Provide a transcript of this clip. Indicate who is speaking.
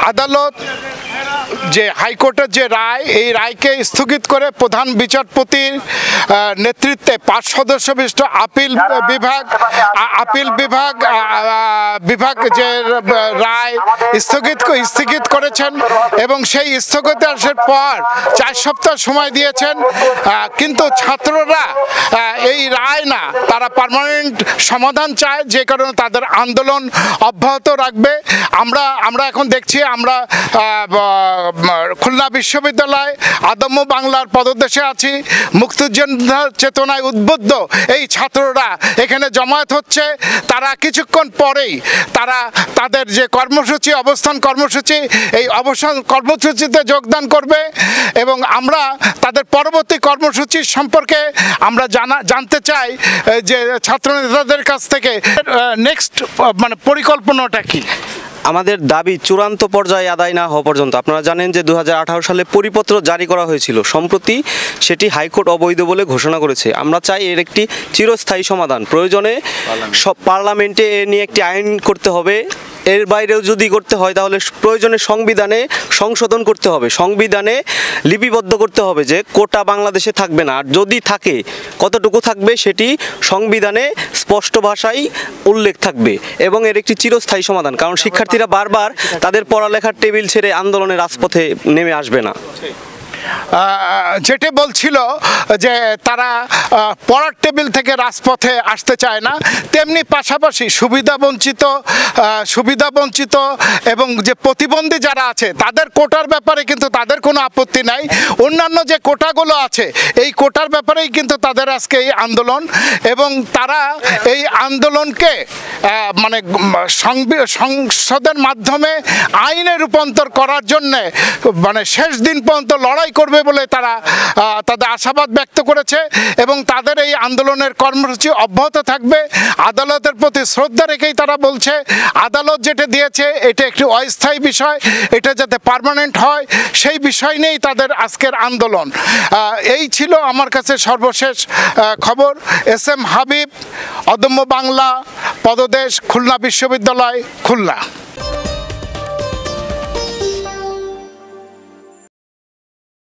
Speaker 1: আদালত যে হাইকোর্টের যে রায়, এই রায়কে স্থগিত করে প্রধান বিচারপতির নেতৃত্বে 5 সদস্য বিশিষ্ট আপিল বিভাগ যে রায় স্থগিত করেছেন এবং সেই স্থগিতাদেশের পর 4 সপ্তাহ সময় দিয়েছেন। কিন্তু ছাত্ররা এই রায় না, তারা পার্মানেন্ট সমাধান চায়, যে কারণে তাদের আন্দোলন অব্যাহত রাখবে। আমরা এখন দেখছি, আমরা খুলনা বিশ্ববিদ্যালয় আদম্য বাংলার পদদেশে আছি। মুক্তিযোদ্ধা চেতনায় উদ্বুদ্ধ এই ছাত্ররা এখানে জমায়েত হচ্ছে। তারা কিছুক্ষণ পরেই তাদের যে কর্মসূচি, অবস্থান কর্মসূচি, এই অবস্থান কর্মসূচিতে যোগদান করবে এবং আমরা তাদের পরবর্তী কর্মসূচি সম্পর্কে আমরা জানতে চাই যে ছাত্র নেতাদের কাছ থেকে নেক্সট পরিকল্পনাটা কি।
Speaker 2: আমাদের দাবি চূড়ান্ত পর্যায়ে আদায় না হওয়া পর্যন্ত। আপনারা জানেন যে 2018 সালে পরিপত্র জারি করা হয়েছিল, সম্প্রতি সেটি হাইকোর্ট অবৈধ বলে ঘোষণা করেছে। আমরা চাই এর একটি চিরস্থায়ী সমাধান। প্রয়োজনে সব পার্লামেন্টে এ নিয়ে একটি আইন করতে হবে। এর বাইরেও যদি করতে হয় তাহলে প্রয়োজনে সংবিধানে সংশোধন করতে হবে, সংবিধানে লিপিবদ্ধ করতে হবে যে কোটা বাংলাদেশে থাকবে না, আর যদি থাকে কতটুকু থাকবে সেটি সংবিধানে স্পষ্ট ভাষায় উল্লেখ থাকবে এবং এর একটি চিরস্থায়ী সমাধান। কারণ শিক্ষার্থীরা বারবার তাদের পড়ালেখার টেবিল ছেড়ে আন্দোলনের রাজপথে নেমে আসবে না।
Speaker 1: যেটি বলছিল যে তারা পড়ার টেবিল থেকে রাজপথে আসতে চায় না, তেমনি পাশাপাশি সুবিধাবঞ্চিত এবং যে প্রতিবন্ধী যারা আছে তাদের কোটার ব্যাপারে কিন্তু তাদের কোনো আপত্তি নাই। অন্যান্য যে কোটাগুলো আছে এই কোটার ব্যাপারেই কিন্তু তাদের আজকে এই আন্দোলন এবং তারা এই আন্দোলনকে সংসদের মাধ্যমে আইনে রূপান্তর করার জন্যে শেষ দিন পর্যন্ত লড়াই করবে বলে তারা তাদের আশাবাদ ব্যক্ত করেছে এবং তাদের এই আন্দোলনের কর্মসূচি অব্যাহত থাকবে। আদালতের প্রতি শ্রদ্ধা রেখেই তারা বলছে আদালত যেটা দিয়েছে এটা একটি অস্থায়ী বিষয়, এটা যাতে পার্মানেন্ট হয় সেই বিষয় নিয়েই তাদের আজকের আন্দোলন। এই ছিল আমার কাছে সর্বশেষ খবর। এস এম হাবিব, অদম্য বাংলা, পদদেশ, খুলনা বিশ্ববিদ্যালয়, খুলনা।